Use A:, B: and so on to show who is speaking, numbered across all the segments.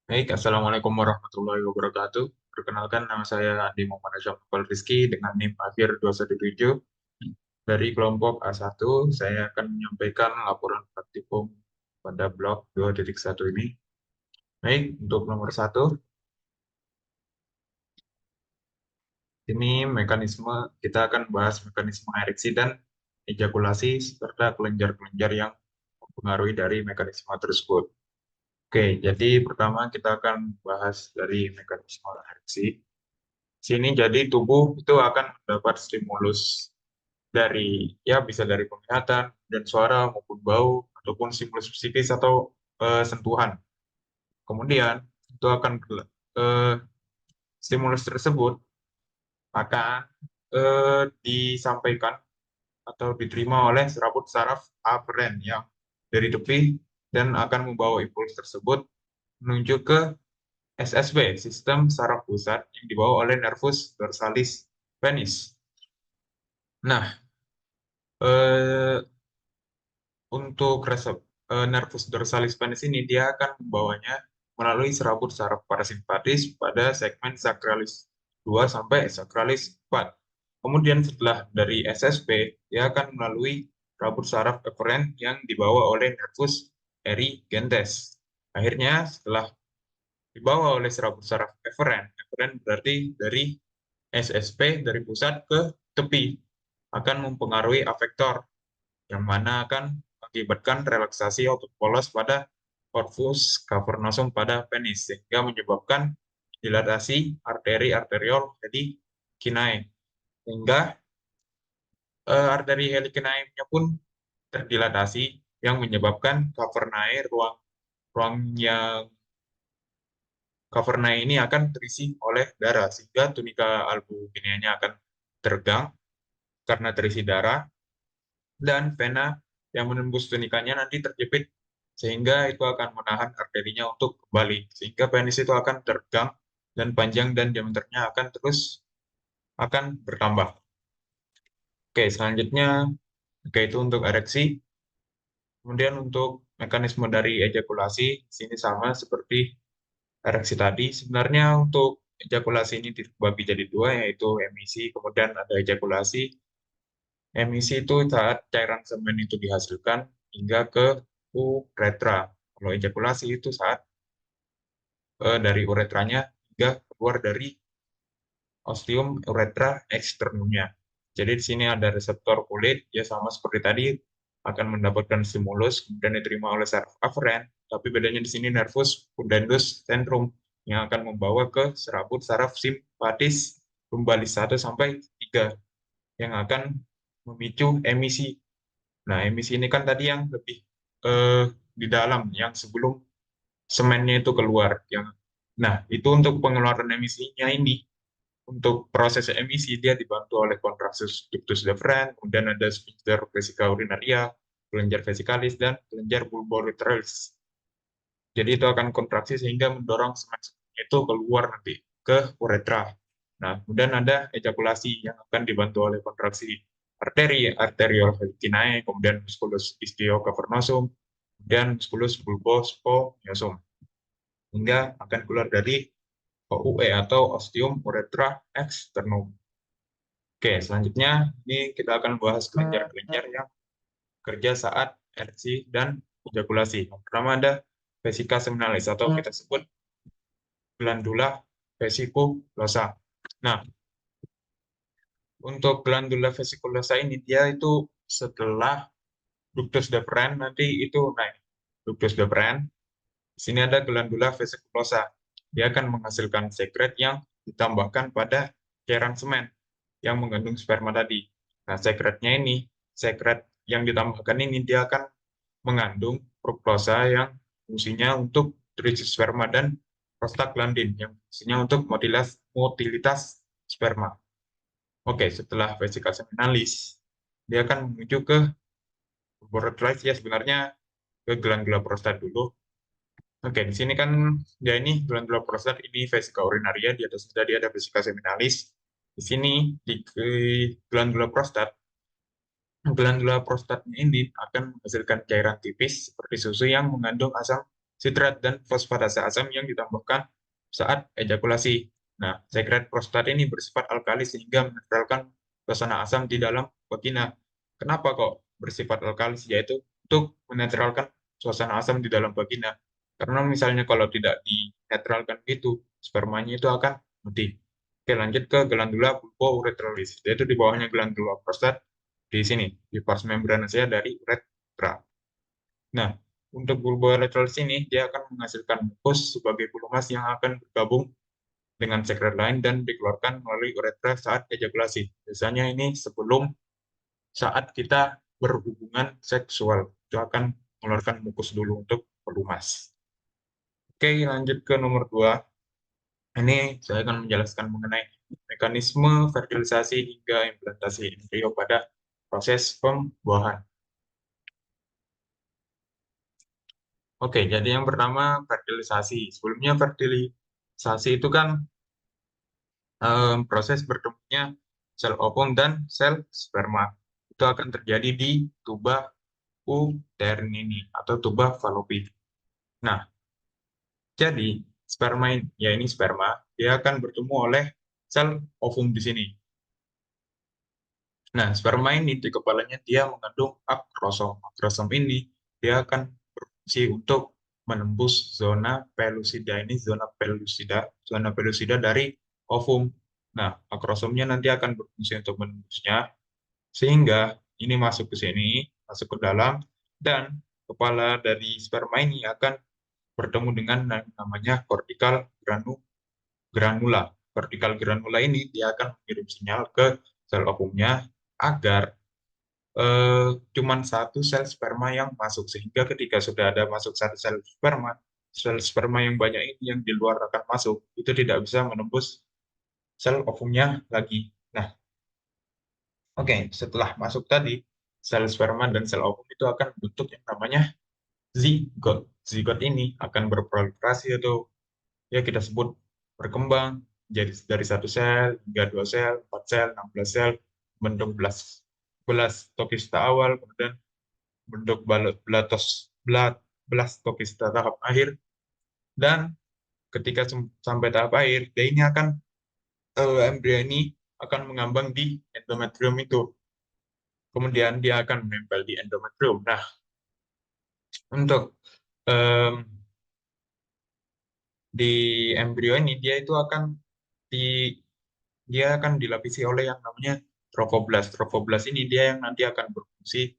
A: Baik, Assalamualaikum warahmatullahi wabarakatuh. Perkenalkan, nama saya Andi Muhammad Syafal Rizky dengan NIM akhir 217 dari kelompok A1. Saya akan menyampaikan laporan praktikum pada blok 2.1 ini. Baik, untuk nomor 1, ini mekanisme, kita akan bahas mekanisme ereksi dan ejakulasi serta kelenjar-kelenjar yang mempengaruhi dari mekanisme tersebut. Oke, jadi pertama kita akan bahas dari mekanisme ereksi. Sini jadi tubuh itu akan mendapat stimulus dari bisa dari penglihatan dan suara maupun bau ataupun stimulus psikis atau sentuhan. Kemudian itu akan stimulus tersebut akan disampaikan atau diterima oleh serabut saraf aferen yang dari tepi dan akan membawa impuls tersebut menuju ke SSP, sistem saraf pusat yang dibawa oleh nervus dorsalis penis. Nah, eh, untuk nervus dorsalis penis ini dia akan membawanya melalui serabut saraf parasimpatis pada segmen sakralis 2 sampai sakralis 4. Kemudian setelah dari SSP, dia akan melalui serabut saraf eferen yang dibawa oleh nervus erigentes. Akhirnya setelah dibawa oleh serabut saraf eferen, eferen berarti dari SSP dari pusat ke tepi akan mempengaruhi afektor yang mana akan mengakibatkan relaksasi otot polos pada corpus cavernosum pada penis sehingga menyebabkan dilatasi arteri arteriol jadi kinae sehingga arteri helikinae-nya pun terdilatasi yang menyebabkan cavernae ruang ruang yang cavernae ini akan terisi oleh darah sehingga tunika albuginea-nya akan teregang karena terisi darah dan vena yang menembus tunikanya nanti terjepit sehingga itu akan menahan arterinya untuk kembali sehingga penis itu akan teregang dan panjang dan diameternya akan terus akan bertambah. Oke, selanjutnya itu untuk ereksi. Kemudian untuk mekanisme dari ejakulasi sini sama seperti ereksi tadi. Sebenarnya untuk ejakulasi ini dibagi jadi dua yaitu emisi kemudian ada ejakulasi. Emisi itu saat cairan semen itu dihasilkan hingga ke uretra. Kalau ejakulasi itu saat dari uretranya hingga keluar dari ostium uretra eksternumnya. Jadi di sini ada reseptor kulit, ya sama seperti tadi akan mendapatkan stimulus, kemudian diterima oleh saraf aferen, tapi bedanya di sini nervus pudendus centrum yang akan membawa ke serabut saraf simpatis lumbalis 1 sampai 3 yang akan memicu emisi. Nah, emisi ini kan tadi yang lebih eh, di dalam, yang sebelum semennya itu keluar. Nah, itu untuk pengeluaran emisinya ini. Untuk proses emisi, dia dibantu oleh kontraksi ductus deferens, kemudian ada sphincter vesica urinaria, kelenjar vesikalis, dan kelenjar bulbourethralis. Jadi itu akan kontraksi sehingga mendorong semen itu keluar nanti ke uretra. Nah, kemudian ada ejakulasi yang akan dibantu oleh kontraksi arteri, arteriol velicinae, kemudian musculus ischiocavernosum, kemudian musculus bulbospoiosum, hingga akan keluar dari OUE atau ostium urethra externum. Oke, selanjutnya ini kita akan bahas kelenjar-kelenjar yang kerja saat ereksi dan ejakulasi. Yang pertama ada vesika seminalis atau kita sebut glandula vesiculosa. Nah, untuk glandula vesiculosa ini dia itu setelah ductus deferens nanti itu naik. Ductus deferens, di sini ada glandula vesiculosa. Dia akan menghasilkan sekret yang ditambahkan pada cairan semen yang mengandung sperma tadi. Nah, sekret yang ditambahkan ini dia akan mengandung fruktosa yang fungsinya untuk trisis sperma dan prostaglandin yang fungsinya untuk motilitas sperma. Oke, setelah vesika seminalis, dia akan menuju ke uretra ya sebenarnya ke glandula prostat dulu. Oke, di sini kan ya ini glandula prostat ini vesika urinaria, di atas tadi ada vesika seminalis. Di sini di glandula prostat, glandula prostatnya ini akan menghasilkan cairan tipis seperti susu yang mengandung asam sitrat dan fosfatase asam yang ditambahkan saat ejakulasi. Nah, sekret prostat ini bersifat alkali sehingga menetralkan suasana asam di dalam vagina. Kenapa kok bersifat alkali? Yaitu untuk menetralkan suasana asam di dalam vagina. Karena misalnya kalau tidak dinetralkan itu, spermanya itu akan mati. Oke, lanjut ke glandula bulbouretralis, yaitu di bawahnya glandula prostat, di sini, di pars membranacea dari uretra. Nah, untuk bulbouretralis ini, dia akan menghasilkan mukus sebagai pelumas yang akan bergabung dengan sekret lain dan dikeluarkan melalui uretra saat ejakulasi. Biasanya ini sebelum saat kita berhubungan seksual, itu akan mengeluarkan mukus dulu untuk pelumas. Oke, lanjut ke nomor 2. Ini saya akan menjelaskan mengenai mekanisme fertilisasi hingga implantasi embrio pada proses pembuahan. Oke, jadi yang pertama fertilisasi. Sebelumnya fertilisasi itu kan proses bertemunya sel ovum dan sel sperma. Itu akan terjadi di tuba uterin ini atau tuba Fallopi. Nah, jadi sperma ya ini sperma, dia akan bertemu oleh sel ovum di sini. Nah, sperma ini di kepalanya dia mengandung akrosom. Akrosom ini dia akan berfungsi untuk menembus zona pelusida ini, zona pelusida dari ovum. Nah, akrosomnya nanti akan berfungsi untuk menembusnya, sehingga ini masuk ke sini, masuk ke dalam, dan kepala dari sperma ini akan bertemu dengan namanya granula. Kortikal granula ini dia akan mengirim sinyal ke sel ovumnya agar cuman satu sel sperma yang masuk, sehingga ketika sudah ada masuk satu sel sperma yang banyak ini yang di luar akan masuk, itu tidak bisa menembus sel ovumnya lagi. Nah, oke, setelah masuk tadi, sel sperma dan sel ovum itu akan bentuk yang namanya zigot. Zigot ini akan berproliferasi atau ya kita sebut berkembang jadi dari satu sel hingga dua sel, 4 sel, 16 sel, bentuk blastokista awal, kemudian bentuk blastokista tahap akhir, dan ketika sampai tahap akhir, dia ini akan embrio ini akan mengambang di endometrium itu. Kemudian dia akan menempel di endometrium. Nah, untuk em, di embrio ini di dia akan dilapisi oleh yang namanya trofoblast. Trofoblast ini dia yang nanti akan berfungsi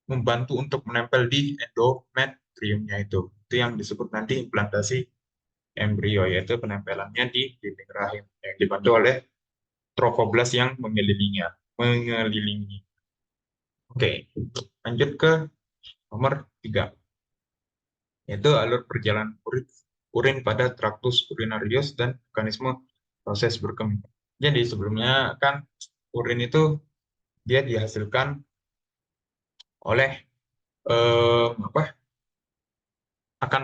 A: membantu untuk menempel di endometriumnya itu. Itu yang disebut nanti implantasi embrio, yaitu penempelannya di dinding rahim yang dibantu oleh trofoblast yang mengelilingi. Oke, lanjut ke nomor 3, yaitu alur perjalanan urin pada traktus urinarius dan mekanisme proses berkembang. Jadi sebelumnya kan urin itu dia dihasilkan oleh apa akan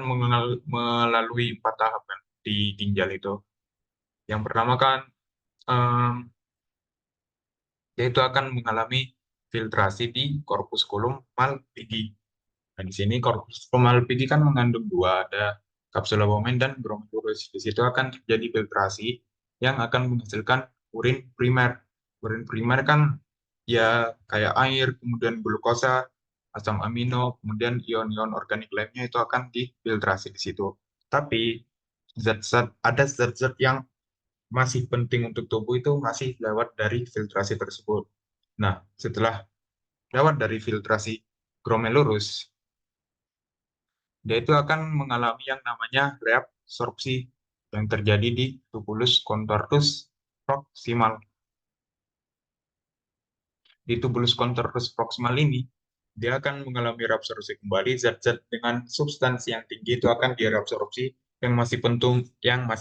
A: melalui 4 tahap kan di ginjal itu. Yang pertama kan yaitu akan mengalami filtrasi di corpusculum Malpighi. Nah, di sini corpusculum Malpighi kan mengandung dua, ada kapsula pomen dan glomerulus. Di situ akan terjadi filtrasi yang akan menghasilkan urin primer. Urin primer kan ya kayak air, kemudian glukosa, asam amino, kemudian ion-ion organik lainnya itu akan difiltrasi di situ. Tapi ada zat-zat yang masih penting untuk tubuh itu masih lewat dari filtrasi tersebut. Nah, setelah lewat dari filtrasi glomerulus, dia itu akan mengalami yang namanya reabsorpsi yang terjadi di tubulus contortus proximal. Di tubulus contortus proximal ini, dia akan mengalami reabsorpsi kembali, zat-zat dengan substansi yang tinggi itu akan direabsorpsi yang masih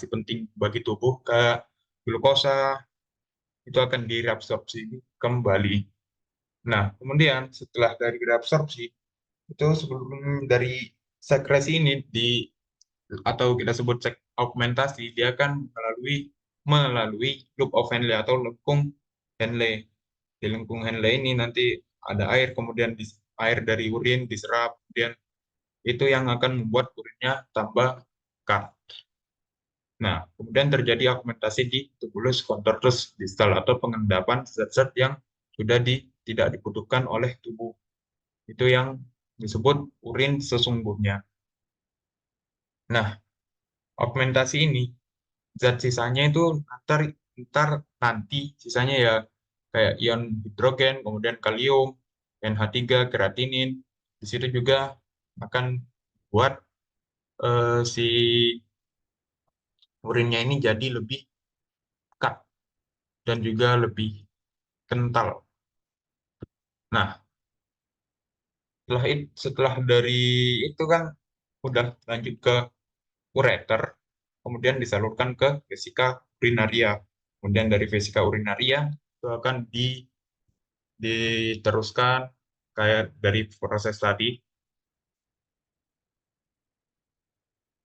A: penting bagi tubuh ke glukosa itu akan direabsorpsi kembali. Nah, kemudian setelah dari reabsorpsi itu sebelum dari sekresi ini atau kita sebut augmentasi, dia akan melalui loop of Henle atau lengkung Henle. Di lengkung Henle ini nanti ada air, kemudian air dari urin diserap, kemudian itu yang akan membuat urinnya tambah pekat. Nah, kemudian terjadi augmentasi di tubulus contortus distal atau pengendapan zat-zat yang sudah tidak dibutuhkan oleh tubuh. Itu yang disebut urin sesungguhnya. Nah, augmentasi ini zat sisanya itu ntar, ntar nanti sisanya ya kayak ion hidrogen, kemudian kalium, NH3, kreatinin. Di situ juga akan buat si urinnya ini jadi lebih pekat dan juga lebih kental. Nah, setelah dari itu kan udah lanjut ke ureter, kemudian disalurkan ke vesika urinaria. Kemudian dari vesika urinaria itu akan diteruskan kayak dari proses tadi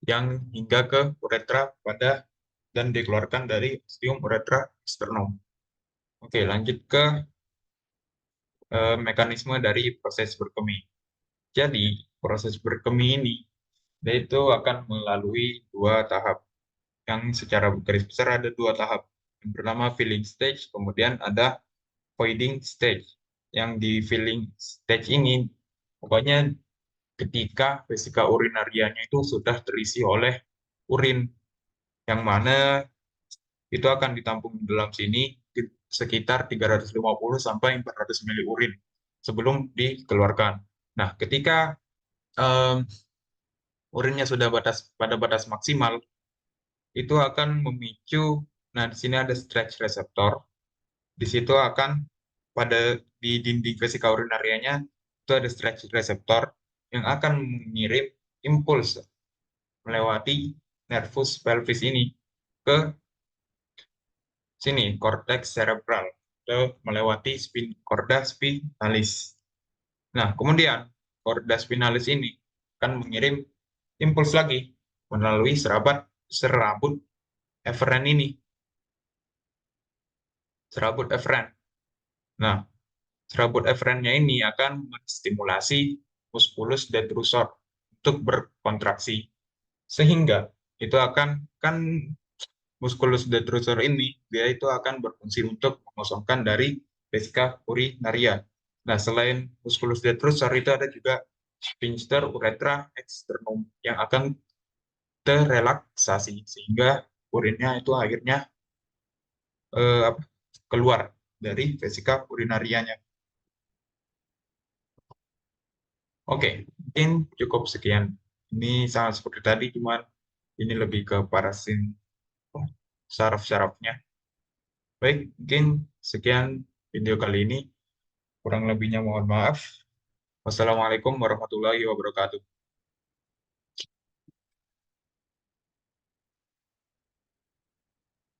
A: yang hingga ke uretra pada dan dikeluarkan dari ostium uretra externum. Oke, lanjut ke mekanisme dari proses berkemih. Jadi, proses berkemih ini dia itu akan melalui dua tahap. Yang secara garis besar ada dua tahap. Yang pertama filling stage, kemudian ada voiding stage. Yang di filling stage ini, pokoknya ketika vesika urinarianya itu sudah terisi oleh urin, yang mana itu akan ditampung di dalam sini sekitar 350 sampai 400 mili urin sebelum dikeluarkan. Nah, ketika urinnya sudah pada batas maksimal, itu akan memicu, nah di sini ada stretch reseptor, di situ akan di dinding vesika urinarianya itu ada stretch reseptor yang akan mengirim impuls melewati nervus pelvis ini ke sini, cortex cerebral, melewati korda spinalis. Nah, kemudian korda spinalis ini akan mengirim impuls lagi melalui serabut eferen ini, serabut eferen. Nah, serabut eferennya ini akan menstimulasi musculus detrusor untuk berkontraksi, sehingga itu akan kan musculus detrusor ini dia itu akan berfungsi untuk mengosongkan dari vesika urinaria. Nah, selain musculus detrusor itu ada juga sphincter uretra externum yang akan terrelaksasi sehingga urinnya itu akhirnya keluar dari vesika urinarianya. Oke, mungkin cukup sekian. Ini sama seperti tadi, cuman ini lebih ke parasin saraf-sarafnya. Baik, mungkin sekian video kali ini. Kurang lebihnya mohon maaf. Wassalamualaikum warahmatullahi wabarakatuh.